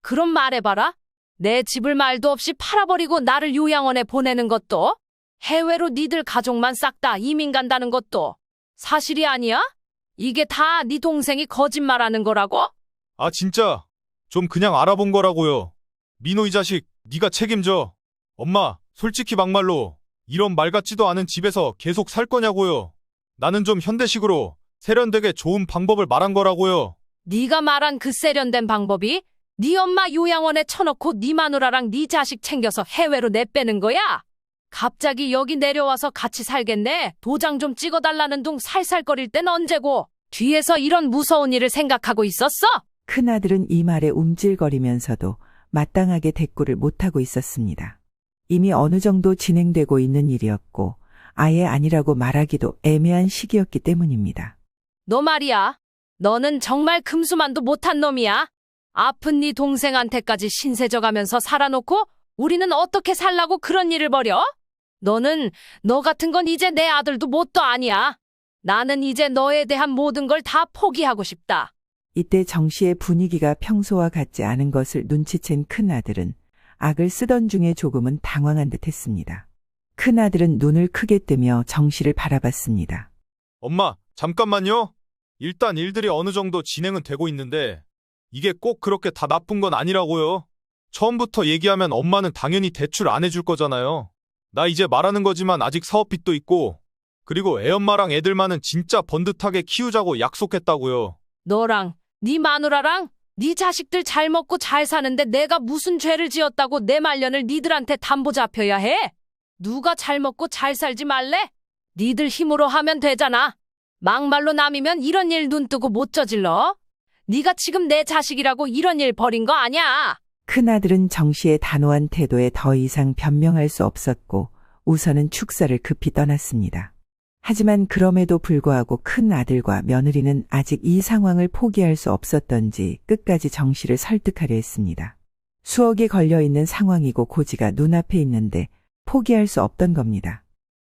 그럼 말해봐라. 내 집을 말도 없이 팔아버리고 나를 요양원에 보내는 것도, 해외로 니들 가족만 싹 다 이민 간다는 것도 사실이 아니야? 이게 다 네 동생이 거짓말하는 거라고? 아, 진짜. 좀 그냥 알아본 거라고요. 민호 이 자식, 네가 책임져. 엄마, 솔직히 막말로 이런 말 같지도 않은 집에서 계속 살 거냐고요. 나는 좀 현대식으로 세련되게 좋은 방법을 말한 거라고요. 네가 말한 그 세련된 방법이 네 엄마 요양원에 쳐놓고 네 마누라랑 네 자식 챙겨서 해외로 내빼는 거야? 갑자기 여기 내려와서 같이 살겠네. 도장 좀 찍어달라는 둥 살살거릴 땐 언제고 뒤에서 이런 무서운 일을 생각하고 있었어? 큰아들은 이 말에 움찔거리면서도 마땅하게 대꾸를 못하고 있었습니다. 이미 어느 정도 진행되고 있는 일이었고 아예 아니라고 말하기도 애매한 시기였기 때문입니다. 너 말이야. 너는 정말 금수만도 못한 놈이야. 아픈 네 동생한테까지 신세져가면서 살아놓고 우리는 어떻게 살라고 그런 일을 벌여? 너는 너 같은 건 이제 내 아들도 뭣도 아니야. 나는 이제 너에 대한 모든 걸 다 포기하고 싶다. 이때 정 씨의 분위기가 평소와 같지 않은 것을 눈치챈 큰아들은 악을 쓰던 중에 조금은 당황한 듯 했습니다. 큰아들은 눈을 크게 뜨며 정 씨를 바라봤습니다. 엄마, 잠깐만요. 일단 일들이 어느 정도 진행은 되고 있는데 이게 꼭 그렇게 다 나쁜 건 아니라고요. 처음부터 얘기하면 엄마는 당연히 대출 안 해줄 거잖아요. 나 이제 말하는 거지만 아직 사업빚도 있고 그리고 애엄마랑 애들만은 진짜 번듯하게 키우자고 약속했다고요. 너랑 네 마누라랑 네 자식들 잘 먹고 잘 사는데 내가 무슨 죄를 지었다고 내 말년을 니들한테 담보 잡혀야 해? 누가 잘 먹고 잘 살지 말래? 니들 힘으로 하면 되잖아. 막말로 남이면 이런 일 눈 뜨고 못 저질러. 네가 지금 내 자식이라고 이런 일 벌인 거 아니야. 큰아들은 정 씨의 단호한 태도에 더 이상 변명할 수 없었고 우선은 축사를 급히 떠났습니다. 하지만 그럼에도 불구하고 큰아들과 며느리는 아직 이 상황을 포기할 수 없었던지 끝까지 정 씨를 설득하려 했습니다. 수억이 걸려있는 상황이고 고지가 눈앞에 있는데 포기할 수 없던 겁니다.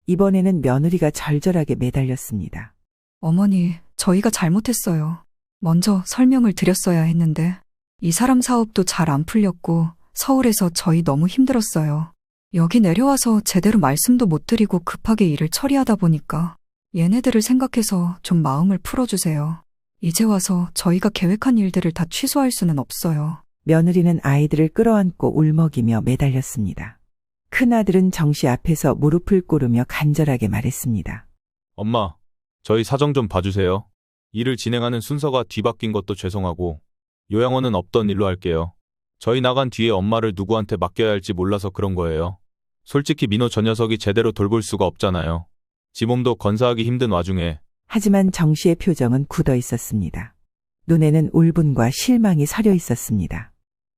이번에는 며느리가 절절하게 매달렸습니다. 어머니, 저희가 잘못했어요. 먼저 설명을 드렸어야 했는데 이 사람 사업도 잘 안 풀렸고 서울에서 저희 너무 힘들었어요. 여기 내려와서 제대로 말씀도 못 드리고 급하게 일을 처리하다 보니까 얘네들을 생각해서 좀 마음을 풀어주세요. 이제 와서 저희가 계획한 일들을 다 취소할 수는 없어요. 며느리는 아이들을 끌어안고 울먹이며 매달렸습니다. 큰아들은 정 씨 앞에서 무릎을 꿇으며 간절하게 말했습니다. 엄마, 저희 사정 좀 봐주세요. 일을 진행하는 순서가 뒤바뀐 것도 죄송하고 요양원은 없던 일로 할게요. 저희 나간 뒤에 엄마를 누구한테 맡겨야 할지 몰라서 그런 거예요. 솔직히 민호 저 녀석이 제대로 돌볼 수가 없잖아요. 지 몸도 건사하기 힘든 와중에. 하지만 정 씨의 표정은 굳어 있었습니다. 눈에는 울분과 실망이 서려 있었습니다.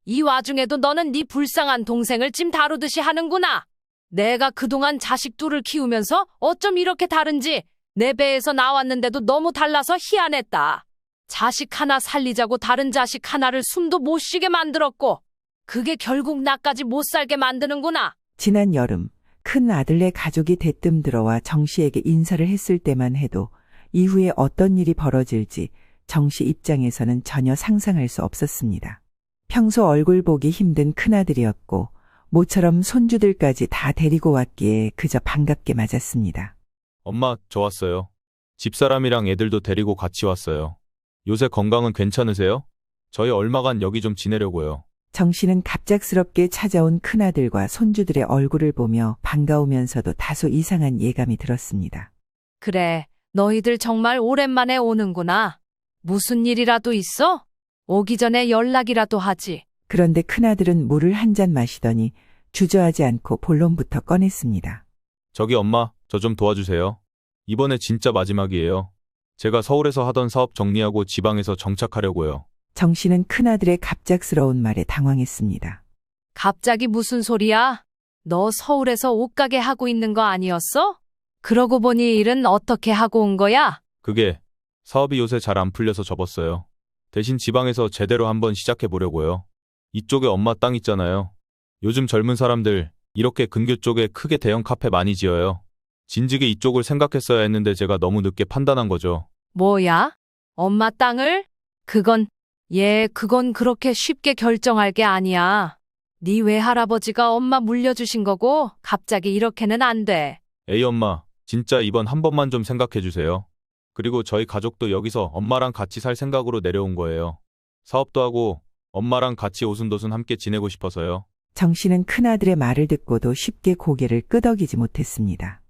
이 와중에도 너는 네 불쌍한 동생을 찜 다루듯이 하는구나. 내가 그동안 자식 둘을 키우면서 어쩜 이렇게 다른지 내 배에서 나왔는데도 너무 달라서 희한했다. 자식 하나 살리자고 다른 자식 하나를 숨도 못 쉬게 만들었고 그게 결국 나까지 못 살게 만드는구나. 지난 여름 큰 아들네 가족이 대뜸 들어와 정 씨에게 인사를 했을 때만 해도 이후에 어떤 일이 벌어질지 정 씨 입장에서는 전혀 상상할 수 없었습니다. 평소 얼굴 보기 힘든 큰아들이었고 모처럼 손주들까지 다 데리고 왔기에 그저 반갑게 맞았습니다. 엄마, 저 왔어요. 집사람이랑 애들도 데리고 같이 왔어요. 요새 건강은 괜찮으세요? 저희 얼마간 여기 좀 지내려고요. 정 씨는 갑작스럽게 찾아온 큰아들과 손주들의 얼굴을 보며 반가우면서도 다소 이상한 예감이 들었습니다. 그래, 너희들 정말 오랜만에 오는구나. 무슨 일이라도 있어? 오기 전에 연락이라도 하지. 그런데 큰아들은 물을 한 잔 마시더니 주저하지 않고 본론부터 꺼냈습니다. 저기 엄마, 저 좀 도와주세요. 이번에 진짜 마지막이에요. 제가 서울에서 하던 사업 정리하고 지방에서 정착하려고요. 정 씨는 큰아들의 갑작스러운 말에 당황했습니다. 갑자기 무슨 소리야? 너 서울에서 옷가게 하고 있는 거 아니었어? 그러고 보니 일은 어떻게 하고 온 거야? 그게 사업이 요새 잘 안 풀려서 접었어요. 대신 지방에서 제대로 한번 시작해 보려고요. 이쪽에 엄마 땅 있잖아요. 요즘 젊은 사람들 이렇게 근교 쪽에 크게 대형 카페 많이 지어요. 진즉에 이쪽을 생각했어야 했는데 제가 너무 늦게 판단한 거죠. 뭐야? 엄마 땅을? 그건 그건 그렇게 쉽게 결정할 게 아니야. 네 외할아버지가 엄마 물려주신 거고 갑자기 이렇게는 안 돼. 에이 엄마, 진짜 이번 한 번만 좀 생각해 주세요. 그리고 저희 가족도 여기서 엄마랑 같이 살 생각으로 내려온 거예요. 사업도 하고 엄마랑 같이 오순도순 함께 지내고 싶어서요. 정 씨는 큰아들의 말을 듣고도 쉽게 고개를 끄덕이지 못했습니다.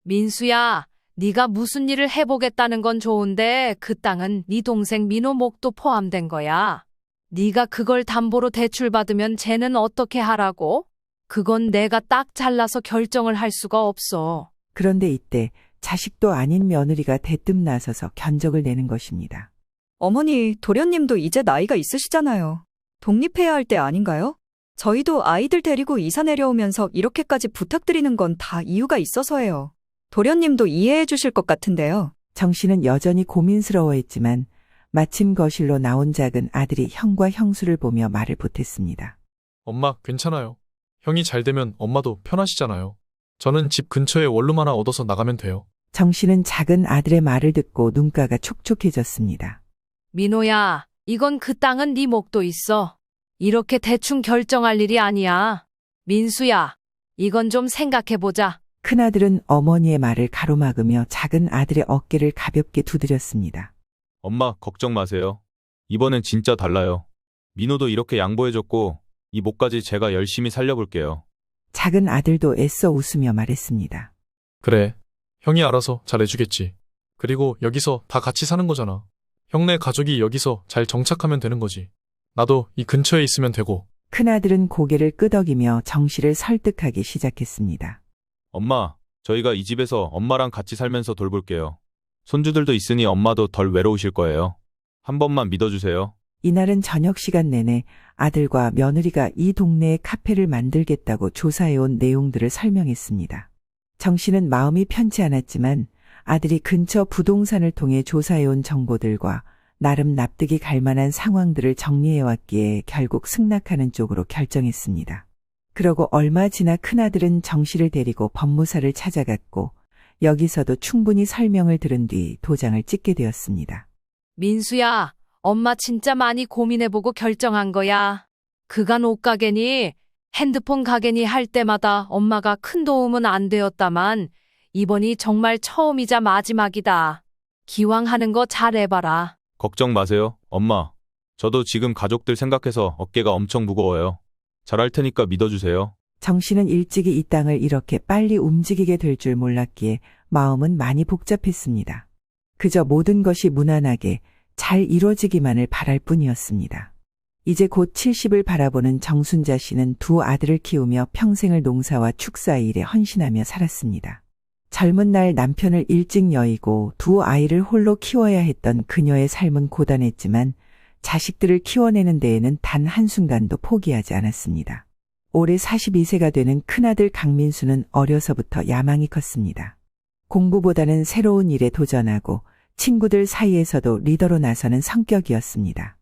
민수야, 네가 무슨 일을 해보겠다는 건 좋은데 그 땅은 네 동생 민호 목도 포함된 거야. 네가 그걸 담보로 대출받으면 쟤는 어떻게 하라고? 그건 내가 딱 잘라서 결정을 할 수가 없어. 그런데 이때 자식도 아닌 며느리가 대뜸 나서서 견적을 내는 것입니다. 어머니, 도련님도 이제 나이가 있으시잖아요. 독립해야 할 때 아닌가요? 저희도 아이들 데리고 이사 내려오면서 이렇게까지 부탁드리는 건 다 이유가 있어서예요. 도련님도 이해해 주실 것 같은데요. 정 씨는 여전히 고민스러워했지만 마침 거실로 나온 작은 아들이 형과 형수를 보며 말을 보탰습니다. 엄마, 괜찮아요. 형이 잘 되면 엄마도 편하시잖아요. 저는 집 근처에 원룸 하나 얻어서 나가면 돼요. 정 씨는 작은 아들의 말을 듣고 눈가가 촉촉해졌습니다. 민호야, 이건 그 땅은 네 목도 있어. 이렇게 대충 결정할 일이 아니야. 민수야, 이건 좀 생각해보자. 큰아들은 어머니의 말을 가로막으며 작은 아들의 어깨를 가볍게 두드렸습니다. 엄마, 걱정 마세요. 이번엔 진짜 달라요. 민호도 이렇게 양보해줬고 이 목까지 제가 열심히 살려볼게요. 작은 아들도 애써 웃으며 말했습니다. 그래. 형이 알아서 잘 해주겠지. 그리고 여기서 다 같이 사는 거잖아. 형네 가족이 여기서 잘 정착하면 되는 거지. 나도 이 근처에 있으면 되고. 큰아들은 고개를 끄덕이며 정 씨를 설득하기 시작했습니다. 엄마, 저희가 이 집에서 엄마랑 같이 살면서 돌볼게요. 손주들도 있으니 엄마도 덜 외로우실 거예요. 한 번만 믿어주세요. 이날은 저녁 시간 내내 아들과 며느리가 이 동네에 카페를 만들겠다고 조사해온 내용들을 설명했습니다. 정 씨는 마음이 편치 않았지만 아들이 근처 부동산을 통해 조사해온 정보들과 나름 납득이 갈 만한 상황들을 정리해왔기에 결국 승낙하는 쪽으로 결정했습니다. 그러고 얼마 지나 큰아들은 정 씨를 데리고 법무사를 찾아갔고 여기서도 충분히 설명을 들은 뒤 도장을 찍게 되었습니다. 민수야, 엄마 진짜 많이 고민해보고 결정한 거야. 그간 옷가게니 핸드폰 가게니 할 때마다 엄마가 큰 도움은 안 되었다만 이번이 정말 처음이자 마지막이다. 기왕 하는 거 잘해봐라. 걱정 마세요, 엄마. 저도 지금 가족들 생각해서 어깨가 엄청 무거워요. 잘할 테니까 믿어주세요. 정 씨는 일찍이 이 땅을 이렇게 빨리 움직이게 될 줄 몰랐기에 마음은 많이 복잡했습니다. 그저 모든 것이 무난하게 잘 이루어지기만을 바랄 뿐이었습니다. 이제 곧 70을 바라보는 정순자 씨는 두 아들을 키우며 평생을 농사와 축사 일에 헌신하며 살았습니다. 젊은 날 남편을 일찍 여의고 두 아이를 홀로 키워야 했던 그녀의 삶은 고단했지만 자식들을 키워내는 데에는 단 한순간도 포기하지 않았습니다. 올해 42세가 되는 큰아들 강민수는 어려서부터 야망이 컸습니다. 공부보다는 새로운 일에 도전하고 친구들 사이에서도 리더로 나서는 성격이었습니다.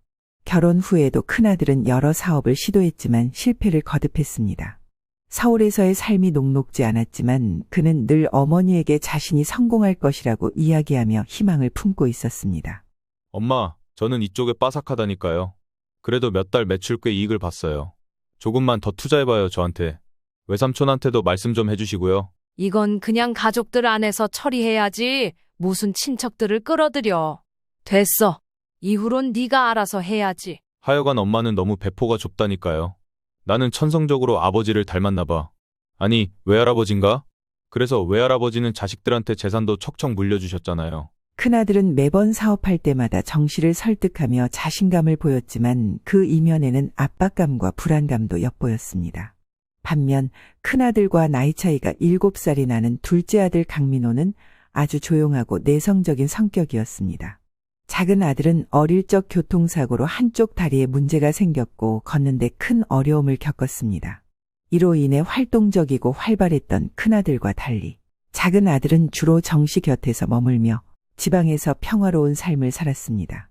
결혼 후에도 큰아들은 여러 사업을 시도했지만 실패를 거듭했습니다. 서울에서의 삶이 녹록지 않았지만 그는 늘 어머니에게 자신이 성공할 것이라고 이야기하며 희망을 품고 있었습니다. 엄마, 저는 이쪽에 빠삭하다니까요. 그래도 몇 달 매출 꽤 이익을 봤어요. 조금만 더 투자해봐요, 저한테. 외삼촌한테도 말씀 좀 해주시고요. 이건 그냥 가족들 안에서 처리해야지 무슨 친척들을 끌어들여. 됐어. 이후론 네가 알아서 해야지. 하여간 엄마는 너무 배포가 좁다니까요. 나는 천성적으로 아버지를 닮았나 봐. 아니, 외할아버진가? 그래서 외할아버지는 자식들한테 재산도 척척 물려주셨잖아요. 큰아들은 매번 사업할 때마다 정 씨를 설득하며 자신감을 보였지만 그 이면에는 압박감과 불안감도 엿보였습니다. 반면 큰아들과 나이 차이가 7살이 나는 둘째 아들 강민호는 아주 조용하고 내성적인 성격이었습니다. 작은 아들은 어릴 적 교통사고로 한쪽 다리에 문제가 생겼고 걷는데 큰 어려움을 겪었습니다. 이로 인해 활동적이고 활발했던 큰아들과 달리 작은 아들은 주로 정 씨 곁에서 머물며 지방에서 평화로운 삶을 살았습니다.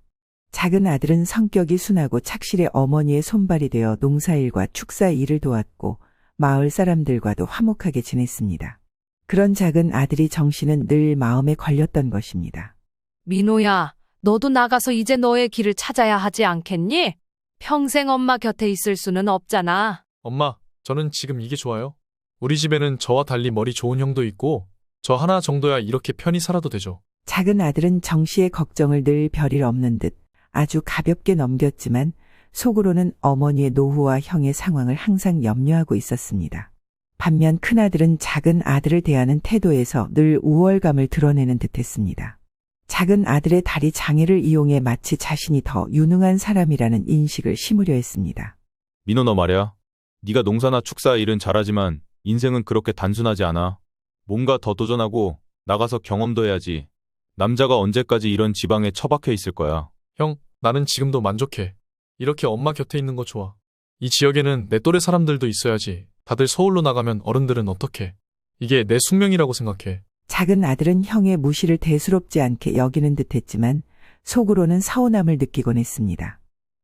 작은 아들은 성격이 순하고 착실해 어머니의 손발이 되어 농사일과 축사 일을 도왔고 마을 사람들과도 화목하게 지냈습니다. 그런 작은 아들이 정 씨는 늘 마음에 걸렸던 것입니다. 민호야, 너도 나가서 이제 너의 길을 찾아야 하지 않겠니? 평생 엄마 곁에 있을 수는 없잖아. 엄마, 저는 지금 이게 좋아요. 우리 집에는 저와 달리 머리 좋은 형도 있고 저 하나 정도야 이렇게 편히 살아도 되죠. 작은 아들은 정 씨의 걱정을 늘 별일 없는 듯 아주 가볍게 넘겼지만 속으로는 어머니의 노후와 형의 상황을 항상 염려하고 있었습니다. 반면 큰아들은 작은 아들을 대하는 태도에서 늘 우월감을 드러내는 듯했습니다. 작은 아들의 다리 장애를 이용해 마치 자신이 더 유능한 사람이라는 인식을 심으려 했습니다. 민호 너 말이야. 네가 농사나 축사 일은 잘하지만 인생은 그렇게 단순하지 않아. 뭔가 더 도전하고 나가서 경험도 해야지. 남자가 언제까지 이런 지방에 처박혀 있을 거야. 형, 나는 지금도 만족해. 이렇게 엄마 곁에 있는 거 좋아. 이 지역에는 내 또래 사람들도 있어야지. 다들 서울로 나가면 어른들은 어떡해. 이게 내 숙명이라고 생각해. 작은 아들은 형의 무시를 대수롭지 않게 여기는 듯했지만 속으로는 서운함을 느끼곤 했습니다.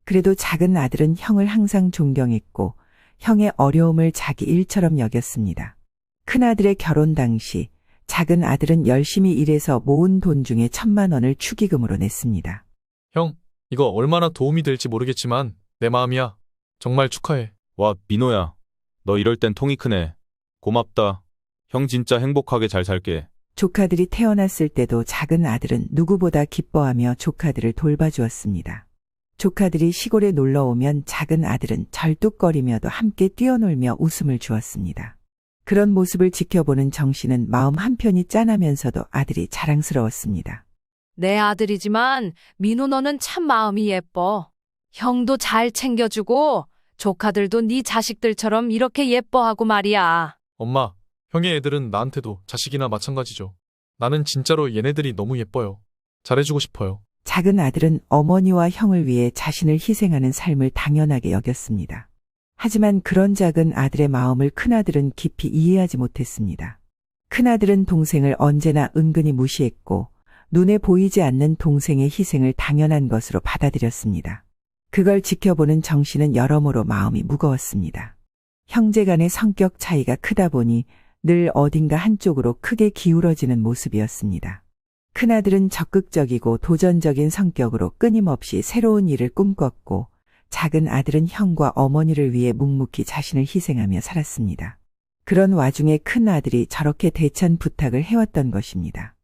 그래도 작은 아들은 형을 항상 존경했고 형의 어려움을 자기 일처럼 여겼습니다. 큰아들의 결혼 당시 작은 아들은 열심히 일해서 모은 돈 중에 1,000만 원을 축의금으로 냈습니다. 형, 이거 얼마나 도움이 될지 모르겠지만 내 마음이야. 정말 축하해. 와, 민호야. 너 이럴 땐 통이 크네. 고맙다. 형 진짜 행복하게 잘 살게. 조카들이 태어났을 때도 작은 아들은 누구보다 기뻐하며 조카들을 돌봐주었습니다. 조카들이 시골에 놀러 오면 작은 아들은 절뚝거리며도 함께 뛰어놀며 웃음을 주었습니다. 그런 모습을 지켜보는 정 씨는 마음 한편이 짠하면서도 아들이 자랑스러웠습니다. 내 아들이지만 민호 너는 참 마음이 예뻐. 형도 잘 챙겨주고 조카들도 네 자식들처럼 이렇게 예뻐하고 말이야. 엄마, 형의 애들은 나한테도 자식이나 마찬가지죠. 나는 진짜로 얘네들이 너무 예뻐요. 잘해주고 싶어요. 작은 아들은 어머니와 형을 위해 자신을 희생하는 삶을 당연하게 여겼습니다. 하지만 그런 작은 아들의 마음을 큰아들은 깊이 이해하지 못했습니다. 큰아들은 동생을 언제나 은근히 무시했고 눈에 보이지 않는 동생의 희생을 당연한 것으로 받아들였습니다. 그걸 지켜보는 정 씨는 여러모로 마음이 무거웠습니다. 형제 간의 성격 차이가 크다 보니 늘 어딘가 한쪽으로 크게 기울어지는 모습이었습니다. 큰아들은 적극적이고 도전적인 성격으로 끊임없이 새로운 일을 꿈꿨고 작은 아들은 형과 어머니를 위해 묵묵히 자신을 희생하며 살았습니다. 그런 와중에 큰아들이 저렇게 대천 부탁을 해왔던 것입니다.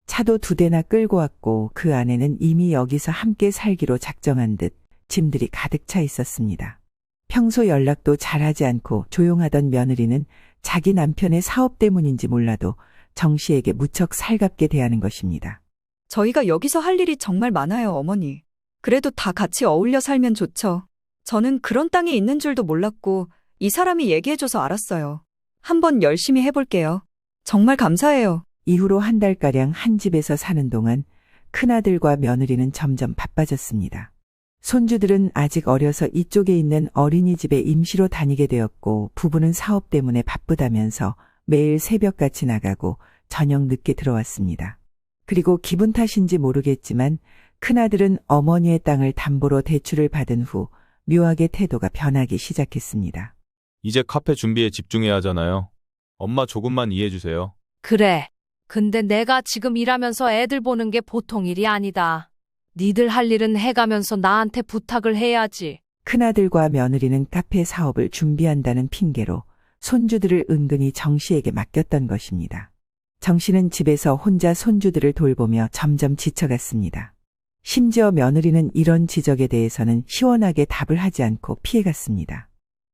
차도 2대나 끌고 왔고 그 안에는 이미 여기서 함께 살기로 작정한 듯 짐들이 가득 차 있었습니다. 평소 연락도 잘하지 않고 조용하던 며느리는 자기 남편의 사업 때문인지 몰라도 정 씨에게 무척 살갑게 대하는 것입니다. 저희가 여기서 할 일이 정말 많아요, 어머니. 그래도 다 같이 어울려 살면 좋죠. 저는 그런 땅이 있는 줄도 몰랐고 이 사람이 얘기해줘서 알았어요. 한번 열심히 해볼게요. 정말 감사해요. 이후로 1달가량 한 집에서 사는 동안 큰아들과 며느리는 점점 바빠졌습니다. 손주들은 아직 어려서 이쪽에 있는 어린이집에 임시로 다니게 되었고 부부는 사업 때문에 바쁘다면서 매일 새벽같이 나가고 저녁 늦게 들어왔습니다. 그리고 기분 탓인지 모르겠지만 큰아들은 어머니의 땅을 담보로 대출을 받은 후 묘하게 태도가 변하기 시작했습니다. 이제 카페 준비에 집중해야 하잖아요. 엄마 조금만 이해해 주세요. 그래. 근데 내가 지금 일하면서 애들 보는 게 보통 일이 아니다. 니들 할 일은 해가면서 나한테 부탁을 해야지. 큰아들과 며느리는 카페 사업을 준비한다는 핑계로 손주들을 은근히 정 씨에게 맡겼던 것입니다. 정 씨는 집에서 혼자 손주들을 돌보며 점점 지쳐갔습니다. 심지어 며느리는 이런 지적에 대해서는 시원하게 답을 하지 않고 피해갔습니다.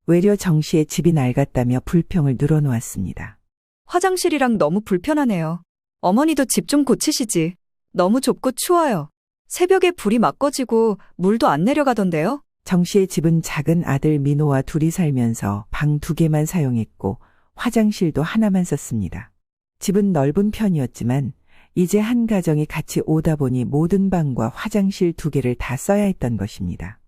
외려 정 씨의 집이 낡았다며 불평을 늘어놓았습니다. 화장실이랑 너무 불편하네요. 어머니도 집 좀 고치시지. 너무 좁고 추워요. 새벽에 불이 막 꺼지고 물도 안 내려가던데요? 정 씨의 집은 작은 아들 민호와 둘이 살면서 방 2개만 사용했고 화장실도 하나만 썼습니다. 집은 넓은 편이었지만 이제 한 가정이 같이 오다 보니 모든 방과 화장실 2개를 다 써야 했던 것입니다.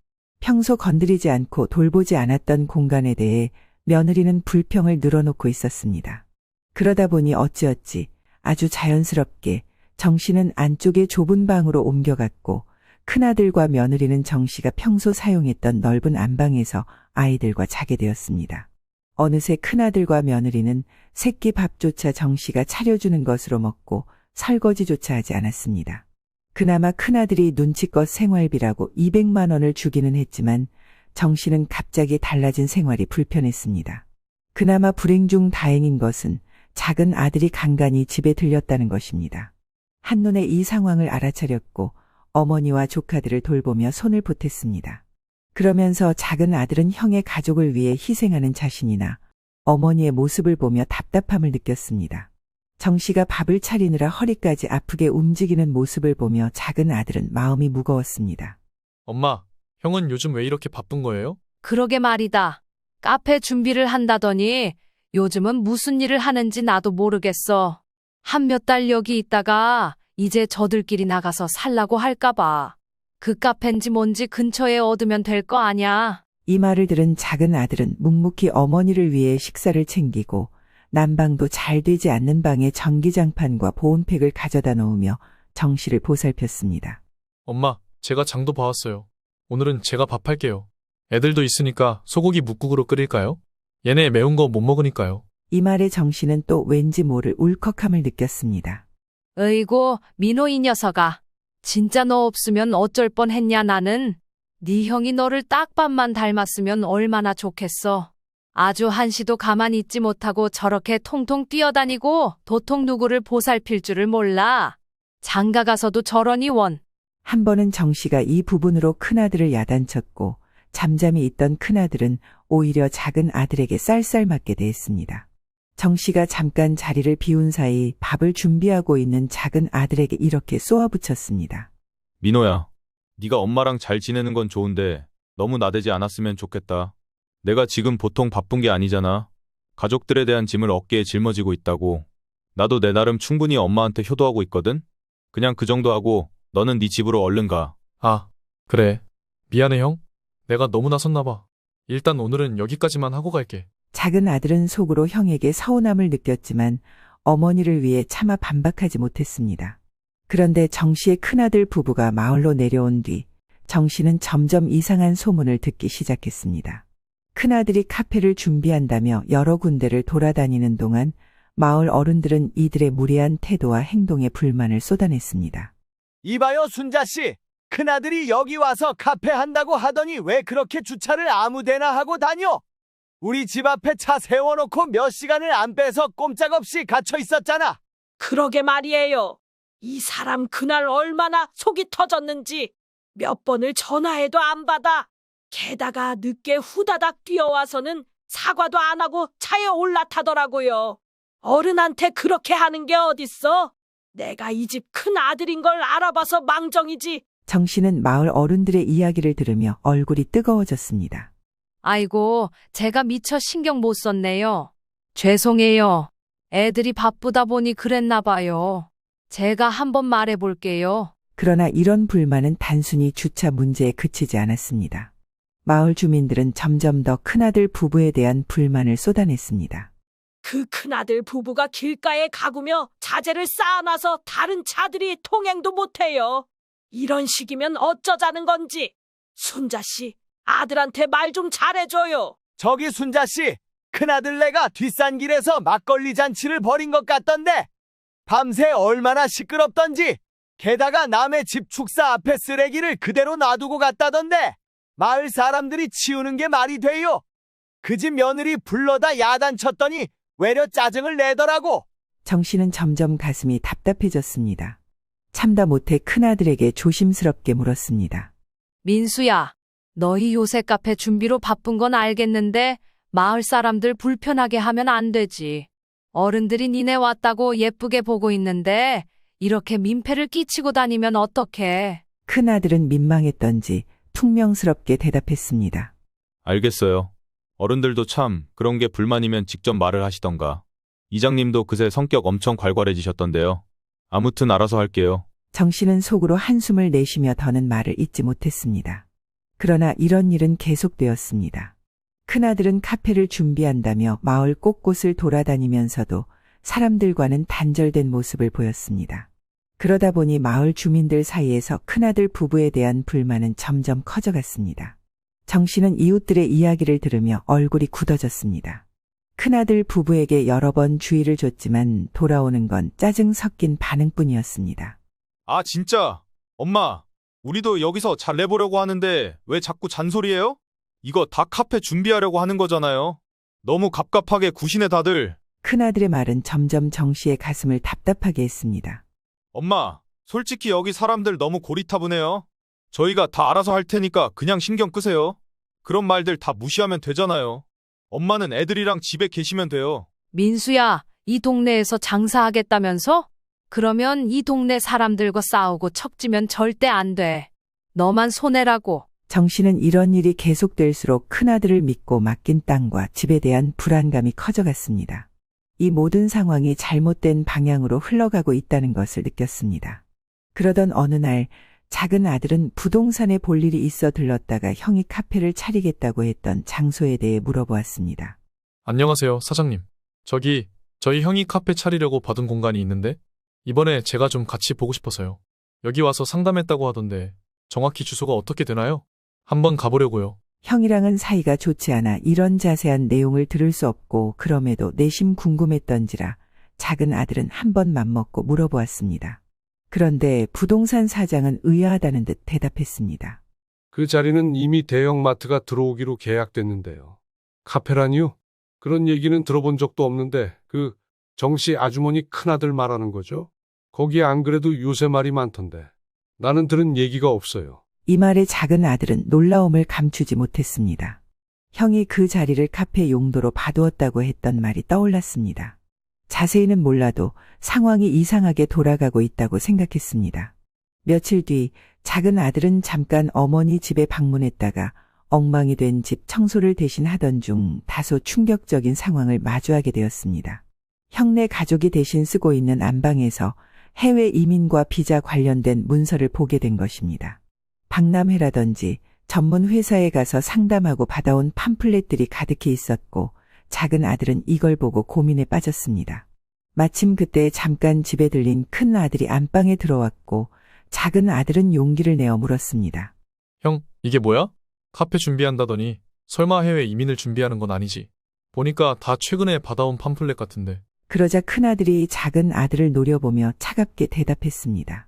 평소 건드리지 않고 돌보지 않았던 공간에 대해 며느리는 불평을 늘어놓고 있었습니다. 그러다 보니 어찌어찌 아주 자연스럽게 정 씨는 안쪽의 좁은 방으로 옮겨갔고 큰아들과 며느리는 정 씨가 평소 사용했던 넓은 안방에서 아이들과 자게 되었습니다. 어느새 큰아들과 며느리는 새끼 밥조차 정 씨가 차려주는 것으로 먹고 설거지조차 하지 않았습니다. 그나마 큰아들이 눈치껏 생활비라고 200만 원을 주기는 했지만 정 씨는 갑자기 달라진 생활이 불편했습니다. 그나마 불행 중 다행인 것은 작은 아들이 간간히 집에 들렸다는 것입니다. 한눈에 이 상황을 알아차렸고 어머니와 조카들을 돌보며 손을 보탰습니다. 그러면서 작은 아들은 형의 가족을 위해 희생하는 자신이나 어머니의 모습을 보며 답답함을 느꼈습니다. 정 씨가 밥을 차리느라 허리까지 아프게 움직이는 모습을 보며 작은 아들은 마음이 무거웠습니다. 엄마, 형은 요즘 왜 이렇게 바쁜 거예요? 그러게 말이다. 카페 준비를 한다더니 요즘은 무슨 일을 하는지 나도 모르겠어. 한 몇 달 여기 있다가 이제 저들끼리 나가서 살라고 할까봐. 그 카페인지 뭔지 근처에 얻으면 될 거 아냐. 이 말을 들은 작은 아들은 묵묵히 어머니를 위해 식사를 챙기고 난방도 잘 되지 않는 방에 전기장판과 보온팩을 가져다 놓으며 정 씨를 보살폈습니다. 엄마, 제가 장도 봐왔어요. 오늘은 제가 밥 할게요. 애들도 있으니까 소고기 묵국으로 끓일까요? 얘네 매운 거 못 먹으니까요. 이 말에 정 씨는 또 왠지 모를 울컥함을 느꼈습니다. 어이고, 민호 이 녀석아. 진짜 너 없으면 어쩔 뻔했냐 나는. 네 형이 너를 딱밤만 닮았으면 얼마나 좋겠어. 아주 한시도 가만히 있지 못하고 저렇게 통통 뛰어다니고 도통 누구를 보살필 줄을 몰라. 장가 가서도 저러니 원. 한 번은 정 씨가 이 부분으로 큰아들을 야단쳤고 잠잠히 있던 큰아들은 오히려 작은 아들에게 쌀쌀맞게 대했습니다. 정 씨가 잠깐 자리를 비운 사이 밥을 준비하고 있는 작은 아들에게 이렇게 쏘아붙였습니다. 민호야, 네가 엄마랑 잘 지내는 건 좋은데 너무 나대지 않았으면 좋겠다. 내가 지금 보통 바쁜 게 아니잖아. 가족들에 대한 짐을 어깨에 짊어지고 있다고. 나도 내 나름 충분히 엄마한테 효도하고 있거든? 그냥 그 정도 하고 너는 네 집으로 얼른 가. 아, 그래. 미안해, 형. 내가 너무 나섰나 봐. 일단 오늘은 여기까지만 하고 갈게. 작은 아들은 속으로 형에게 서운함을 느꼈지만 어머니를 위해 차마 반박하지 못했습니다. 그런데 정 씨의 큰아들 부부가 마을로 내려온 뒤 정 씨는 점점 이상한 소문을 듣기 시작했습니다. 큰아들이 카페를 준비한다며 여러 군데를 돌아다니는 동안 마을 어른들은 이들의 무례한 태도와 행동에 불만을 쏟아냈습니다. 이봐요, 순자씨. 큰아들이 여기 와서 카페 한다고 하더니 왜 그렇게 주차를 아무데나 하고 다녀? 우리 집 앞에 차 세워놓고 몇 시간을 안 빼서 꼼짝없이 갇혀 있었잖아. 그러게 말이에요. 이 사람 그날 얼마나 속이 터졌는지 몇 번을 전화해도 안 받아. 게다가 늦게 후다닥 뛰어와서는 사과도 안 하고 차에 올라타더라고요. 어른한테 그렇게 하는 게 어딨어? 내가 이 집 큰 아들인 걸 알아봐서 망정이지. 정 씨는 마을 어른들의 이야기를 들으며 얼굴이 뜨거워졌습니다. 아이고, 제가 미처 신경 못 썼네요. 죄송해요. 애들이 바쁘다 보니 그랬나 봐요. 제가 한번 말해볼게요. 그러나 이런 불만은 단순히 주차 문제에 그치지 않았습니다. 마을 주민들은 점점 더 큰아들 부부에 대한 불만을 쏟아냈습니다. 그 큰아들 부부가 길가에 가구며 자재를 쌓아놔서 다른 차들이 통행도 못해요. 이런 식이면 어쩌자는 건지. 순자씨, 아들한테 말 좀 잘해줘요. 저기 순자씨, 큰아들 내가 뒷산길에서 막걸리 잔치를 벌인 것 같던데 밤새 얼마나 시끄럽던지. 게다가 남의 집 축사 앞에 쓰레기를 그대로 놔두고 갔다던데 마을 사람들이 치우는 게 말이 돼요? 그 집 며느리 불러다 야단쳤더니 외려 짜증을 내더라고. 정 씨는 점점 가슴이 답답해졌습니다. 참다 못해 큰아들에게 조심스럽게 물었습니다. 민수야, 너희 요새 카페 준비로 바쁜 건 알겠는데 마을 사람들 불편하게 하면 안 되지. 어른들이 니네 왔다고 예쁘게 보고 있는데 이렇게 민폐를 끼치고 다니면 어떡해. 큰아들은 민망했던지 퉁명스럽게 대답했습니다. 알겠어요. 어른들도 참 그런 게 불만이면 직접 말을 하시던가. 이장님도 그새 성격 엄청 괄괄해지셨던데요. 아무튼 알아서 할게요. 정 씨는 속으로 한숨을 내쉬며 더는 말을 잇지 못했습니다. 그러나 이런 일은 계속되었습니다. 큰아들은 카페를 준비한다며 마을 곳곳을 돌아다니면서도 사람들과는 단절된 모습을 보였습니다. 그러다 보니 마을 주민들 사이에서 큰아들 부부에 대한 불만은 점점 커져갔습니다. 정 씨는 이웃들의 이야기를 들으며 얼굴이 굳어졌습니다. 큰아들 부부에게 여러 번 주의를 줬지만 돌아오는 건 짜증 섞인 반응뿐이었습니다. 아, 진짜. 엄마, 우리도 여기서 잘 내보려고 하는데 왜 자꾸 잔소리해요? 이거 다 카페 준비하려고 하는 거잖아요. 너무 갑갑하게 구시네 다들. 큰아들의 말은 점점 정 씨의 가슴을 답답하게 했습니다. 엄마, 솔직히 여기 사람들 너무 고리타분해요. 저희가 다 알아서 할 테니까 그냥 신경 끄세요. 그런 말들 다 무시하면 되잖아요. 엄마는 애들이랑 집에 계시면 돼요. 민수야, 이 동네에서 장사하겠다면서? 그러면 이 동네 사람들과 싸우고 척지면 절대 안 돼. 너만 손해라고. 정 씨는 이런 일이 계속될수록 큰아들을 믿고 맡긴 땅과 집에 대한 불안감이 커져갔습니다. 이 모든 상황이 잘못된 방향으로 흘러가고 있다는 것을 느꼈습니다. 그러던 어느 날 작은 아들은 부동산에 볼 일이 있어 들렀다가 형이 카페를 차리겠다고 했던 장소에 대해 물어보았습니다. 안녕하세요, 사장님. 저희 형이 카페 차리려고 받은 공간이 있는데 이번에 제가 좀 같이 보고 싶어서요. 여기 와서 상담했다고 하던데 정확히 주소가 어떻게 되나요? 한번 가보려고요. 형이랑은 사이가 좋지 않아 이런 자세한 내용을 들을 수 없고 그럼에도 내심 궁금했던지라 작은 아들은 한번 맘먹고 물어보았습니다. 그런데 부동산 사장은 의아하다는 듯 대답했습니다. 그 자리는 이미 대형마트가 들어오기로 계약됐는데요. 카페라니요? 그런 얘기는 들어본 적도 없는데 그 정씨 아주머니 큰아들 말하는 거죠? 거기 안 그래도 요새 말이 많던데. 나는 들은 얘기가 없어요. 이 말에 작은 아들은 놀라움을 감추지 못했습니다. 형이 그 자리를 카페 용도로 봐두었다고 했던 말이 떠올랐습니다. 자세히는 몰라도 상황이 이상하게 돌아가고 있다고 생각했습니다. 며칠 뒤 작은 아들은 잠깐 어머니 집에 방문했다가 엉망이 된 집 청소를 대신 하던 중 다소 충격적인 상황을 마주하게 되었습니다. 형네 가족이 대신 쓰고 있는 안방에서 해외 이민과 비자 관련된 문서를 보게 된 것입니다. 박람회라든지 전문 회사에 가서 상담하고 받아온 팜플렛들이 가득히 있었고 작은 아들은 이걸 보고 고민에 빠졌습니다. 마침 그때 잠깐 집에 들린 큰 아들이 안방에 들어왔고 작은 아들은 용기를 내어 물었습니다. 형, 이게 뭐야? 카페 준비한다더니 설마 해외 이민을 준비하는 건 아니지? 보니까 다 최근에 받아온 팜플렛 같은데. 그러자 큰아들이 작은 아들을 노려보며 차갑게 대답했습니다.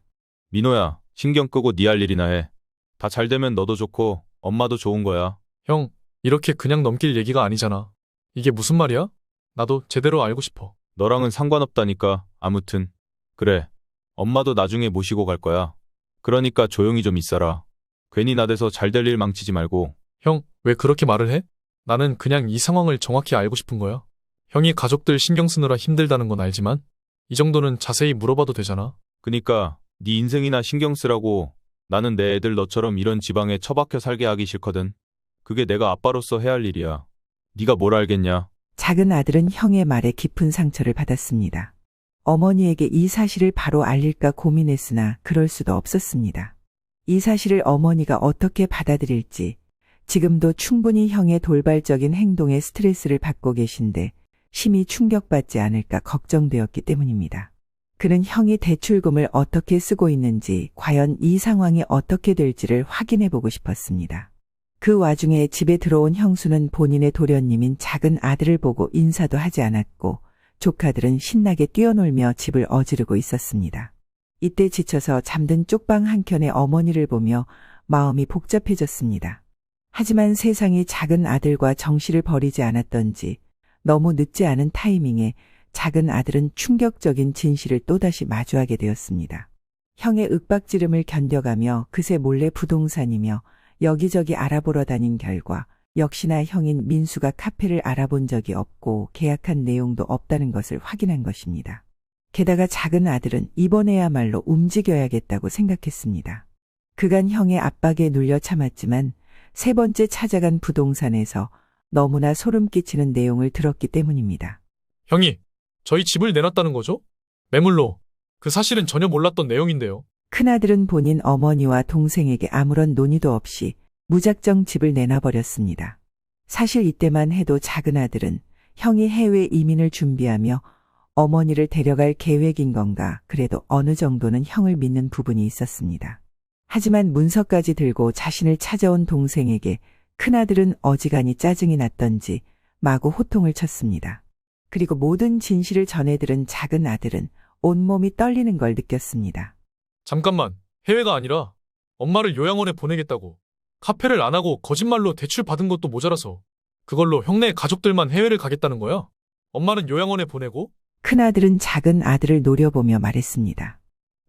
민호야, 신경 끄고 네 할 일이나 해. 다 잘 되면 너도 좋고 엄마도 좋은 거야. 형, 이렇게 그냥 넘길 얘기가 아니잖아. 이게 무슨 말이야? 나도 제대로 알고 싶어. 너랑은 상관없다니까. 아무튼 그래, 엄마도 나중에 모시고 갈 거야. 그러니까 조용히 좀 있어라. 괜히 나대서 잘 될 일 망치지 말고. 형, 왜 그렇게 말을 해? 나는 그냥 이 상황을 정확히 알고 싶은 거야. 형이 가족들 신경 쓰느라 힘들다는 건 알지만 이 정도는 자세히 물어봐도 되잖아. 그니까 네 인생이나 신경 쓰라고. 나는 내 애들 너처럼 이런 지방에 처박혀 살게 하기 싫거든. 그게 내가 아빠로서 해야 할 일이야. 네가 뭘 알겠냐? 작은 아들은 형의 말에 깊은 상처를 받았습니다. 어머니에게 이 사실을 바로 알릴까 고민했으나 그럴 수도 없었습니다. 이 사실을 어머니가 어떻게 받아들일지, 지금도 충분히 형의 돌발적인 행동에 스트레스를 받고 계신데 심히 충격받지 않을까 걱정되었기 때문입니다. 그는 형이 대출금을 어떻게 쓰고 있는지, 과연 이 상황이 어떻게 될지를 확인해 보고 싶었습니다. 그 와중에 집에 들어온 형수는 본인의 도련님인 작은 아들을 보고 인사도 하지 않았고 조카들은 신나게 뛰어놀며 집을 어지르고 있었습니다. 이때 지쳐서 잠든 쪽방 한켠의 어머니를 보며 마음이 복잡해졌습니다. 하지만 세상이 작은 아들과 정씨를 버리지 않았던지 너무 늦지 않은 타이밍에 작은 아들은 충격적인 진실을 또다시 마주하게 되었습니다. 형의 윽박지름을 견뎌가며 그새 몰래 부동산이며 여기저기 알아보러 다닌 결과 역시나 형인 민수가 카페를 알아본 적이 없고 계약한 내용도 없다는 것을 확인한 것입니다. 게다가 작은 아들은 이번에야말로 움직여야겠다고 생각했습니다. 그간 형의 압박에 눌려 참았지만 세 번째 찾아간 부동산에서 너무나 소름 끼치는 내용을 들었기 때문입니다. 형이 저희 집을 내놨다는 거죠? 매물로. 그 사실은 전혀 몰랐던 내용인데요. 큰아들은 본인 어머니와 동생에게 아무런 논의도 없이 무작정 집을 내놔버렸습니다. 사실 이때만 해도 작은 아들은 형이 해외 이민을 준비하며 어머니를 데려갈 계획인 건가, 그래도 어느 정도는 형을 믿는 부분이 있었습니다. 하지만 문서까지 들고 자신을 찾아온 동생에게 큰아들은 어지간히 짜증이 났던지 마구 호통을 쳤습니다. 그리고 모든 진실을 전해들은 작은 아들은 온몸이 떨리는 걸 느꼈습니다. 잠깐만, 해외가 아니라 엄마를 요양원에 보내겠다고. 카페를 안 하고 거짓말로 대출 받은 것도 모자라서 그걸로 형네 가족들만 해외를 가겠다는 거야? 엄마는 요양원에 보내고? 큰아들은 작은 아들을 노려보며 말했습니다.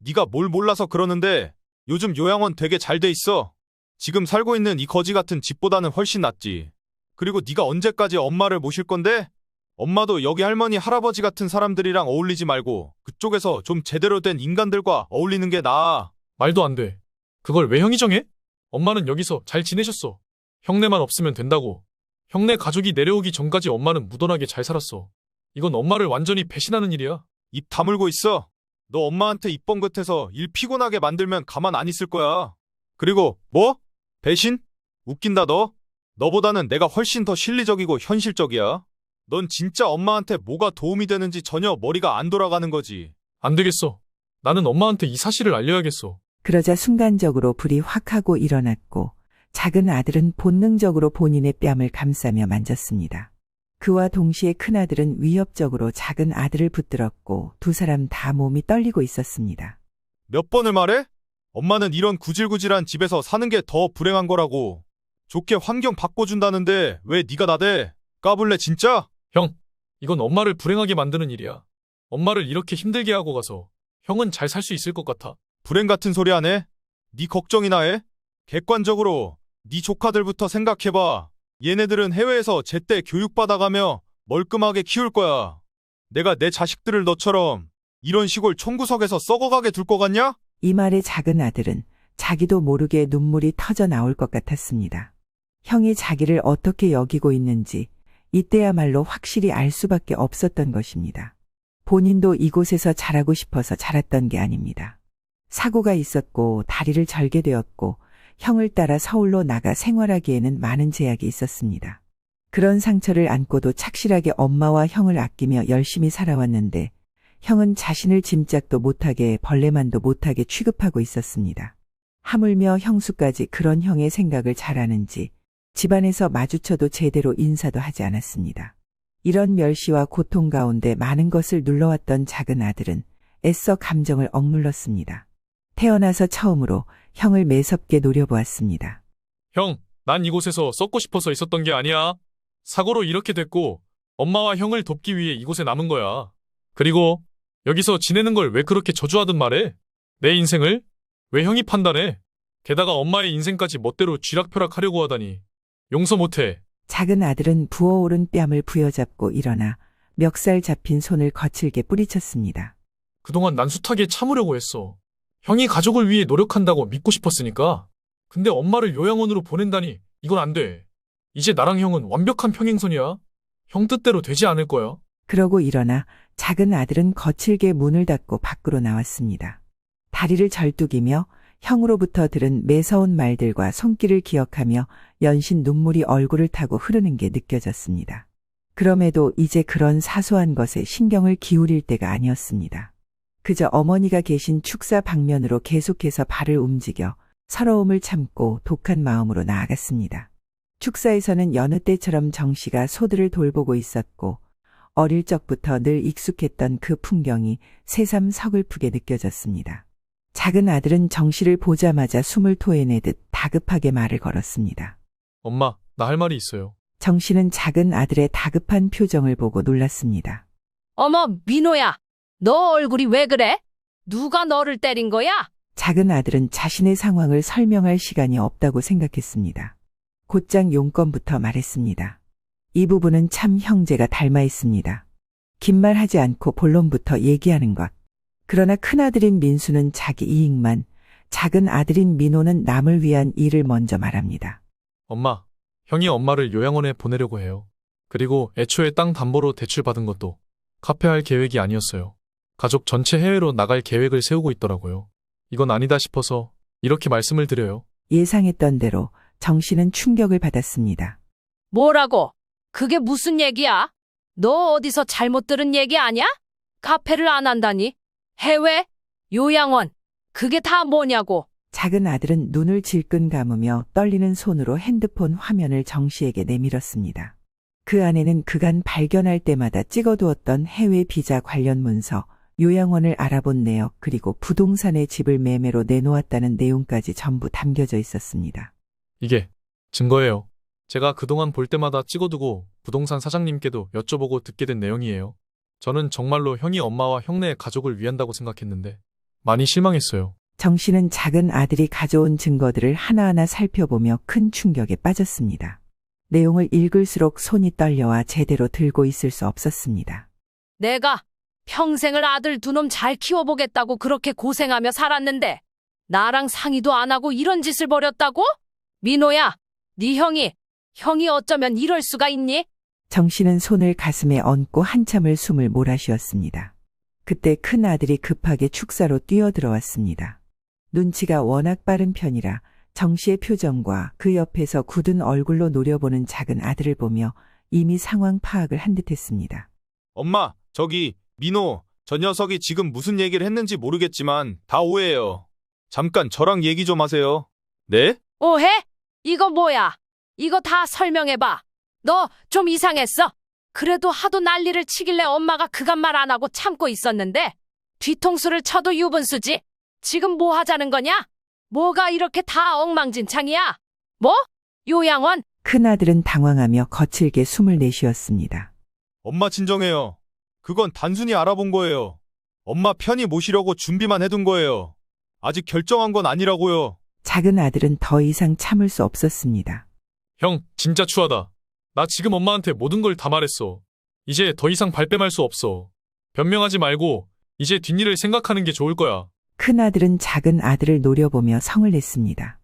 네가 뭘 몰라서 그러는데 요즘 요양원 되게 잘 돼 있어. 지금 살고 있는 이 거지 같은 집보다는 훨씬 낫지. 그리고 네가 언제까지 엄마를 모실 건데? 엄마도 여기 할머니 할아버지 같은 사람들이랑 어울리지 말고 그쪽에서 좀 제대로 된 인간들과 어울리는 게 나아. 말도 안 돼. 그걸 왜 형이 정해? 엄마는 여기서 잘 지내셨어. 형네만 없으면 된다고. 형네 가족이 내려오기 전까지 엄마는 무던하게 잘 살았어. 이건 엄마를 완전히 배신하는 일이야. 입 다물고 있어. 너 엄마한테 입 뻥긋해서 일 피곤하게 만들면 가만 안 있을 거야. 그리고 뭐? 배신? 웃긴다 너. 너보다는 내가 훨씬 더 실리적이고 현실적이야. 넌 진짜 엄마한테 뭐가 도움이 되는지 전혀 머리가 안 돌아가는 거지. 안 되겠어. 나는 엄마한테 이 사실을 알려야겠어. 그러자 순간적으로 불이 확 하고 일어났고 작은 아들은 본능적으로 본인의 뺨을 감싸며 만졌습니다. 그와 동시에 큰아들은 위협적으로 작은 아들을 붙들었고 두 사람 다 몸이 떨리고 있었습니다. 몇 번을 말해? 엄마는 이런 구질구질한 집에서 사는 게 더 불행한 거라고. 좋게 환경 바꿔준다는데 왜 네가 나대? 까불래 진짜? 형, 이건 엄마를 불행하게 만드는 일이야. 엄마를 이렇게 힘들게 하고 가서 형은 잘 살 수 있을 것 같아. 불행 같은 소리 안 해? 네 걱정이나 해? 객관적으로 네 조카들부터 생각해봐. 얘네들은 해외에서 제때 교육받아가며 멀끔하게 키울 거야. 내가 내 자식들을 너처럼 이런 시골 총구석에서 썩어가게 둘 거 같냐? 이 말에 작은 아들은 자기도 모르게 눈물이 터져 나올 것 같았습니다. 형이 자기를 어떻게 여기고 있는지 이때야말로 확실히 알 수밖에 없었던 것입니다. 본인도 이곳에서 자라고 싶어서 자랐던 게 아닙니다. 사고가 있었고 다리를 절게 되었고 형을 따라 서울로 나가 생활하기에는 많은 제약이 있었습니다. 그런 상처를 안고도 착실하게 엄마와 형을 아끼며 열심히 살아왔는데 형은 자신을 짐작도 못하게 벌레만도 못하게 취급하고 있었습니다. 하물며 형수까지 그런 형의 생각을 잘 아는지 집안에서 마주쳐도 제대로 인사도 하지 않았습니다. 이런 멸시와 고통 가운데 많은 것을 눌러왔던 작은 아들은 애써 감정을 억눌렀습니다. 태어나서 처음으로 형을 매섭게 노려보았습니다. 형, 난 이곳에서 썩고 싶어서 있었던 게 아니야. 사고로 이렇게 됐고 엄마와 형을 돕기 위해 이곳에 남은 거야. 그리고 여기서 지내는 걸 왜 그렇게 저주하든 말해? 내 인생을? 왜 형이 판단해? 게다가 엄마의 인생까지 멋대로 쥐락펴락하려고 하다니. 용서 못해. 작은 아들은 부어오른 뺨을 부여잡고 일어나 멱살 잡힌 손을 거칠게 뿌리쳤습니다. 그동안 난 숱하게 참으려고 했어. 형이 가족을 위해 노력한다고 믿고 싶었으니까. 근데 엄마를 요양원으로 보낸다니 이건 안 돼. 이제 나랑 형은 완벽한 평행선이야. 형 뜻대로 되지 않을 거야. 그러고 일어나 작은 아들은 거칠게 문을 닫고 밖으로 나왔습니다. 다리를 절뚝이며 형으로부터 들은 매서운 말들과 손길을 기억하며 연신 눈물이 얼굴을 타고 흐르는 게 느껴졌습니다. 그럼에도 이제 그런 사소한 것에 신경을 기울일 때가 아니었습니다. 그저 어머니가 계신 축사 방면으로 계속해서 발을 움직여 서러움을 참고 독한 마음으로 나아갔습니다. 축사에서는 여느 때처럼 정 씨가 소들을 돌보고 있었고 어릴 적부터 늘 익숙했던 그 풍경이 새삼 서글프게 느껴졌습니다. 작은 아들은 정 씨를 보자마자 숨을 토해내듯 다급하게 말을 걸었습니다. 엄마, 나 할 말이 있어요. 정 씨는 작은 아들의 다급한 표정을 보고 놀랐습니다. 어머, 민호야. 너 얼굴이 왜 그래? 누가 너를 때린 거야? 작은 아들은 자신의 상황을 설명할 시간이 없다고 생각했습니다. 곧장 용건부터 말했습니다. 이 부분은 참 형제가 닮아 있습니다. 긴 말 하지 않고 본론부터 얘기하는 것. 그러나 큰아들인 민수는 자기 이익만, 작은 아들인 민호는 남을 위한 일을 먼저 말합니다. 엄마, 형이 엄마를 요양원에 보내려고 해요. 그리고 애초에 땅 담보로 대출받은 것도 카페 할 계획이 아니었어요. 가족 전체 해외로 나갈 계획을 세우고 있더라고요. 이건 아니다 싶어서 이렇게 말씀을 드려요. 예상했던 대로 정 씨는 충격을 받았습니다. 뭐라고? 그게 무슨 얘기야? 너 어디서 잘못 들은 얘기 아냐? 카페를 안 한다니? 해외? 요양원? 그게 다 뭐냐고? 작은 아들은 눈을 질끈 감으며 떨리는 손으로 핸드폰 화면을 정 씨에게 내밀었습니다. 그 안에는 그간 발견할 때마다 찍어두었던 해외 비자 관련 문서, 요양원을 알아본 내역 그리고 부동산의 집을 매매로 내놓았다는 내용까지 전부 담겨져 있었습니다. 이게 증거예요. 제가 그동안 볼 때마다 찍어두고 부동산 사장님께도 여쭤보고 듣게 된 내용이에요. 저는 정말로 형이 엄마와 형네의 가족을 위한다고 생각했는데 많이 실망했어요. 정 씨는 작은 아들이 가져온 증거들을 하나하나 살펴보며 큰 충격에 빠졌습니다. 내용을 읽을수록 손이 떨려와 제대로 들고 있을 수 없었습니다. 내가 평생을 아들 두 놈 잘 키워보겠다고 그렇게 고생하며 살았는데 나랑 상의도 안 하고 이런 짓을 벌였다고? 민호야, 네 형이 어쩌면 이럴 수가 있니? 정 씨는 손을 가슴에 얹고 한참을 숨을 몰아쉬었습니다. 그때 큰 아들이 급하게 축사로 뛰어들어왔습니다. 눈치가 워낙 빠른 편이라 정 씨의 표정과 그 옆에서 굳은 얼굴로 노려보는 작은 아들을 보며 이미 상황 파악을 한 듯했습니다. 엄마, 저기 민호, 저 녀석이 지금 무슨 얘기를 했는지 모르겠지만 다 오해예요. 잠깐 저랑 얘기 좀 하세요. 네? 오해? 이거 뭐야? 이거 다 설명해봐. 너 좀 이상했어. 그래도 하도 난리를 치길래 엄마가 그간 말 안 하고 참고 있었는데 뒤통수를 쳐도 유분수지. 지금 뭐 하자는 거냐? 뭐가 이렇게 다 엉망진창이야? 뭐? 요양원? 큰아들은 당황하며 거칠게 숨을 내쉬었습니다. 엄마 진정해요. 그건 단순히 알아본 거예요. 엄마 편히 모시려고 준비만 해둔 거예요. 아직 결정한 건 아니라고요. 작은 아들은 더 이상 참을 수 없었습니다. 형, 진짜 추하다. 나 지금 엄마한테 모든 걸 다 말했어. 이제 더 이상 발뺌할 수 없어. 변명하지 말고 이제 뒷일을 생각하는 게 좋을 거야. 큰아들은 작은 아들을 노려보며 성을 냈습니다.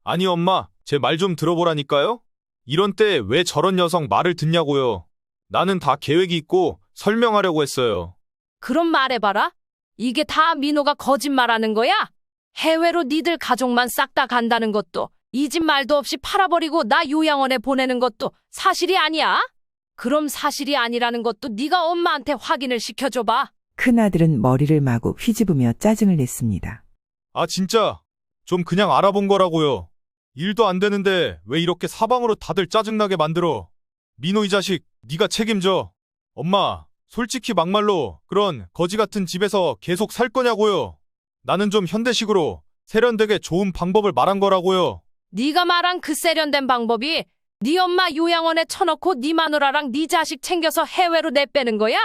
아니 엄마, 제 말 좀 들어보라니까요? 이런 때 왜 저런 녀석 말을 듣냐고요. 나는 다 계획이 있고 설명하려고 했어요. 그럼 말해봐라. 이게 다 민호가 거짓말하는 거야? 해외로 니들 가족만 싹 다 간다는 것도 이 집 말도 없이 팔아버리고 나 요양원에 보내는 것도 사실이 아니야? 그럼 사실이 아니라는 것도 네가 엄마한테 확인을 시켜줘봐. 큰아들은 머리를 마구 휘집으며 짜증을 냈습니다. 아 진짜 좀 그냥 알아본 거라고요. 일도 안 되는데 왜 이렇게 사방으로 다들 짜증나게 만들어. 민호 이 자식 네가 책임져. 엄마 솔직히 막말로 그런 거지 같은 집에서 계속 살 거냐고요. 나는 좀 현대식으로 세련되게 좋은 방법을 말한 거라고요. 네가 말한 그 세련된 방법이 네 엄마 요양원에 쳐넣고 네 마누라랑 네 자식 챙겨서 해외로 내빼는 거야?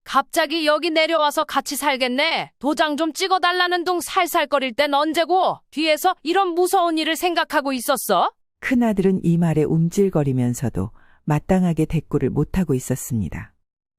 갑자기 여기 내려와서 같이 살겠네. 도장 좀 찍어달라는 둥 살살거릴 땐 언제고 뒤에서 이런 무서운 일을 생각하고 있었어? 큰아들은 이 말에 움찔거리면서도 마땅하게 대꾸를 못하고 있었습니다.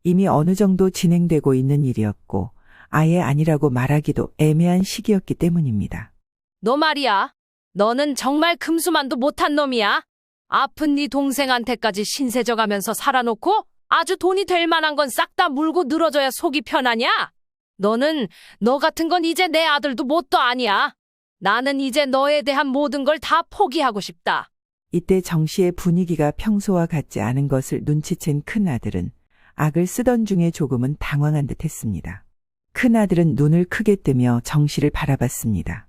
이미 어느 정도 진행되고 있는 일이었고 아예 아니라고 말하기도 애매한 시기였기 때문입니다. 너 말이야. 너는 정말 금수만도 못한 놈이야. 아픈 네 동생한테까지 신세져가면서 살아놓고 아주 돈이 될 만한 건 싹 다 물고 늘어져야 속이 편하냐? 너는 너 같은 건 이제 내 아들도 뭣도 아니야. 나는 이제 너에 대한 모든 걸 다 포기하고 싶다. 이때 정 씨의 분위기가 평소와 같지 않은 것을 눈치챈 큰아들은 악을 쓰던 중에 조금은 당황한 듯했습니다. 큰아들은 눈을 크게 뜨며 정 씨를 바라봤습니다.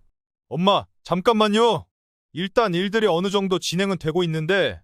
엄마 잠깐만요. 일단 일들이 어느 정도 진행은 되고 있는데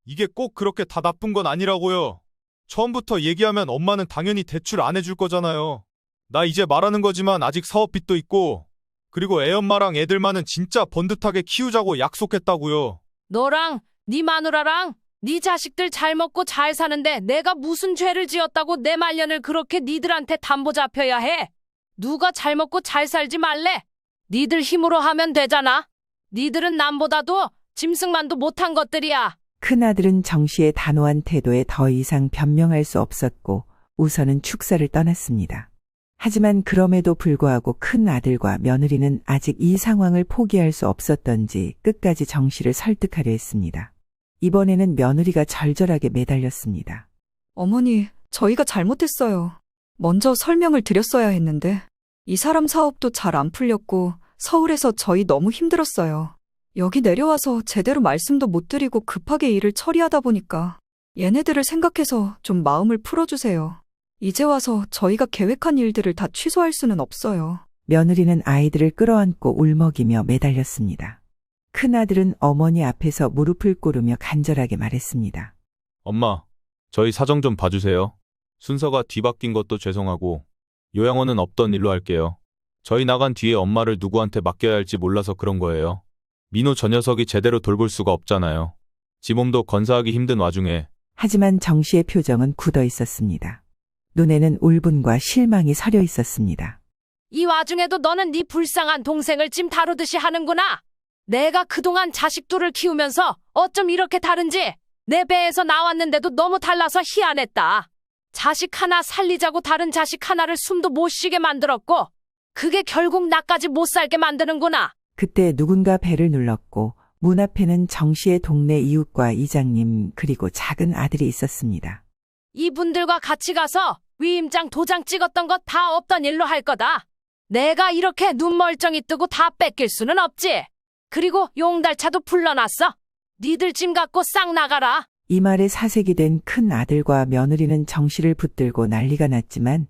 이게 꼭 그렇게 다 나쁜 건 아니라고요. 처음부터 얘기하면 엄마는 당연히 대출 안 해줄 거잖아요. 나 이제 말하는 거지만 아직 사업빚도 있고 그리고 애엄마랑 애들만은 진짜 번듯하게 키우자고 약속했다고요. 너랑 네 마누라랑 네 자식들 잘 먹고 잘 사는데 내가 무슨 죄를 지었다고 내 말년을 그렇게 니들한테 담보 잡혀야 해? 누가 잘 먹고 잘 살지 말래? 니들 힘으로 하면 되잖아. 니들은 남보다도 짐승만도 못한 것들이야. 큰아들은 정 씨의 단호한 태도에 더 이상 변명할 수 없었고 우선은 축사를 떠났습니다. 하지만 그럼에도 불구하고 큰아들과 며느리는 아직 이 상황을 포기할 수 없었던지 끝까지 정 씨를 설득하려 했습니다. 이번에는 며느리가 절절하게 매달렸습니다. 어머니, 저희가 잘못했어요. 먼저 설명을 드렸어야 했는데 이 사람 사업도 잘 안 풀렸고 서울에서 저희 너무 힘들었어요. 여기 내려와서 제대로 말씀도 못 드리고 급하게 일을 처리하다 보니까 얘네들을 생각해서 좀 마음을 풀어주세요. 이제 와서 저희가 계획한 일들을 다 취소할 수는 없어요. 며느리는 아이들을 끌어안고 울먹이며 매달렸습니다. 큰아들은 어머니 앞에서 무릎을 꿇으며 간절하게 말했습니다. 엄마, 저희 사정 좀 봐주세요. 순서가 뒤바뀐 것도 죄송하고 요양원은 없던 일로 할게요. 저희 나간 뒤에 엄마를 누구한테 맡겨야 할지 몰라서 그런 거예요. 민호 저 녀석이 제대로 돌볼 수가 없잖아요. 지 몸도 건사하기 힘든 와중에. 하지만 정 씨의 표정은 굳어 있었습니다. 눈에는 울분과 실망이 서려 있었습니다. 이 와중에도 너는 네 불쌍한 동생을 찜 다루듯이 하는구나. 내가 그동안 자식 둘을 키우면서 어쩜 이렇게 다른지 내 배에서 나왔는데도 너무 달라서 희한했다. 자식 하나 살리자고 다른 자식 하나를 숨도 못 쉬게 만들었고 그게 결국 나까지 못 살게 만드는구나. 그때 누군가 배를 눌렀고 문 앞에는 정 씨의 동네 이웃과 이장님 그리고 작은 아들이 있었습니다. 이분들과 같이 가서 위임장 도장 찍었던 것 다 없던 일로 할 거다. 내가 이렇게 눈 멀쩡히 뜨고 다 뺏길 수는 없지. 그리고 용달차도 불러놨어. 니들 짐 갖고 싹 나가라. 이 말에 사색이 된 큰 아들과 며느리는 정 씨를 붙들고 난리가 났지만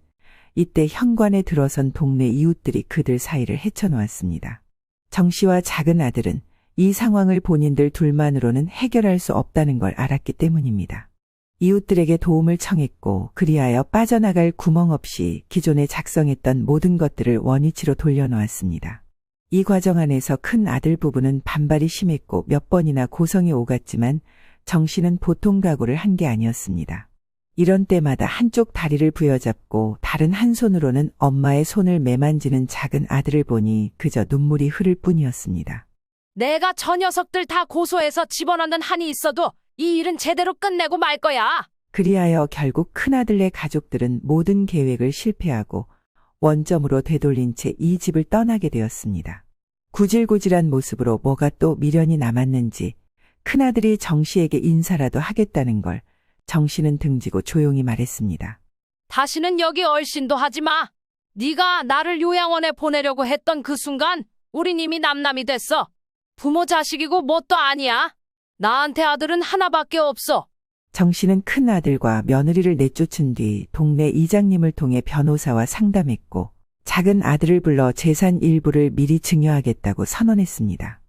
이때 현관에 들어선 동네 이웃들이 그들 사이를 헤쳐놓았습니다. 정 씨와 작은 아들은 이 상황을 본인들 둘만으로는 해결할 수 없다는 걸 알았기 때문입니다. 이웃들에게 도움을 청했고 그리하여 빠져나갈 구멍 없이 기존에 작성했던 모든 것들을 원위치로 돌려놓았습니다. 이 과정 안에서 큰 아들 부부는 반발이 심했고 몇 번이나 고성이 오갔지만 정 씨는 보통 각오를 한 게 아니었습니다. 이런 때마다 한쪽 다리를 부여잡고 다른 한 손으로는 엄마의 손을 매만지는 작은 아들을 보니 그저 눈물이 흐를 뿐이었습니다. 내가 저 녀석들 다 고소해서 집어넣는 한이 있어도 이 일은 제대로 끝내고 말 거야. 그리하여 결국 큰아들네 가족들은 모든 계획을 실패하고 원점으로 되돌린 채 이 집을 떠나게 되었습니다. 구질구질한 모습으로 뭐가 또 미련이 남았는지 큰아들이 정 씨에게 인사라도 하겠다는 걸 정 씨는 등지고 조용히 말했습니다. 다시는 여기 얼씬도 하지 마. 네가 나를 요양원에 보내려고 했던 그 순간 우린 이미 남남이 됐어. 부모 자식이고 뭣도 아니야. 나한테 아들은 하나밖에 없어. 정 씨는 큰아들과 며느리를 내쫓은 뒤 동네 이장님을 통해 변호사와 상담했고 작은 아들을 불러 재산 일부를 미리 증여하겠다고 선언했습니다.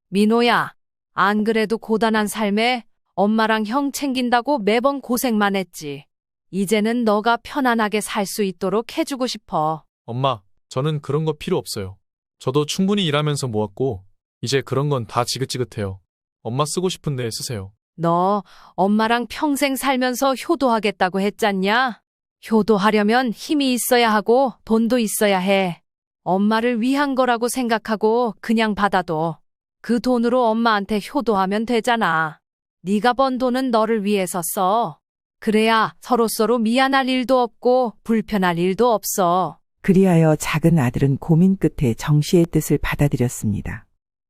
민호야, 안 그래도 고단한 삶에 엄마랑 형 챙긴다고 매번 고생만 했지. 이제는 너가 편안하게 살 수 있도록 해주고 싶어. 엄마, 저는 그런 거 필요 없어요. 저도 충분히 일하면서 모았고 이제 그런 건 다 지긋지긋해요. 엄마 쓰고 싶은데 쓰세요. 너 엄마랑 평생 살면서 효도하겠다고 했잖냐? 효도하려면 힘이 있어야 하고 돈도 있어야 해. 엄마를 위한 거라고 생각하고 그냥 받아도 그 돈으로 엄마한테 효도하면 되잖아. 네가 번 돈은 너를 위해서 써. 그래야 서로서로 미안할 일도 없고 불편할 일도 없어. 그리하여 작은 아들은 고민 끝에 정 씨의 뜻을 받아들였습니다.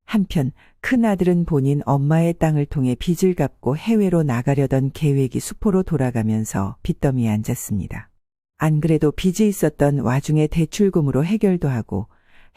한편 큰 아들은 본인 엄마의 땅을 통해 빚을 갚고 해외로 나가려던 계획이 수포로 돌아가면서 빚더미에 앉았습니다. 안 그래도 빚이 있었던 와중에 대출금으로 해결도 하고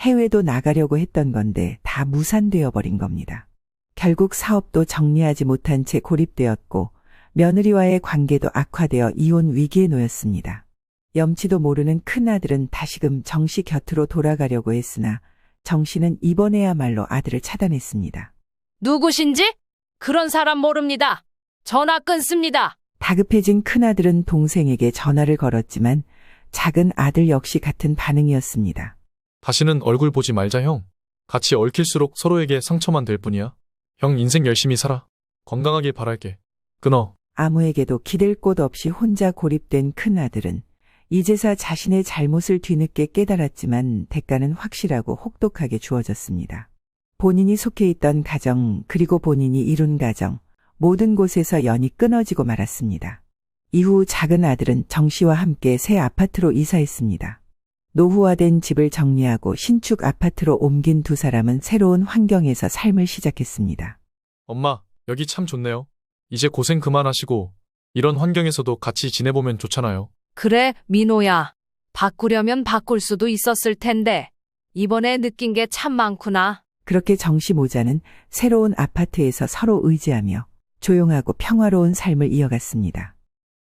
해외도 나가려고 했던 건데 다 무산되어 버린 겁니다. 결국 사업도 정리하지 못한 채 고립되었고 며느리와의 관계도 악화되어 이혼 위기에 놓였습니다. 염치도 모르는 큰아들은 다시금 정 씨 곁으로 돌아가려고 했으나 정 씨는 이번에야말로 아들을 차단했습니다. 누구신지? 그런 사람 모릅니다. 전화 끊습니다. 다급해진 큰아들은 동생에게 전화를 걸었지만 작은 아들 역시 같은 반응이었습니다. 다시는 얼굴 보지 말자, 형. 같이 얽힐수록 서로에게 상처만 될 뿐이야. 형 인생 열심히 살아. 건강하길 바랄게. 끊어. 아무에게도 기댈 곳 없이 혼자 고립된 큰아들은 이제서 자신의 잘못을 뒤늦게 깨달았지만 대가는 확실하고 혹독하게 주어졌습니다. 본인이 속해 있던 가정 그리고 본인이 이룬 가정 모든 곳에서 연이 끊어지고 말았습니다. 이후 작은 아들은 정 씨와 함께 새 아파트로 이사했습니다. 노후화된 집을 정리하고 신축 아파트로 옮긴 두 사람은 새로운 환경에서 삶을 시작했습니다. 엄마, 여기 참 좋네요. 이제 고생 그만하시고 이런 환경에서도 같이 지내보면 좋잖아요. 그래, 민호야. 바꾸려면 바꿀 수도 있었을 텐데 이번에 느낀 게 참 많구나. 그렇게 정 씨 모자는 새로운 아파트에서 서로 의지하며 조용하고 평화로운 삶을 이어갔습니다.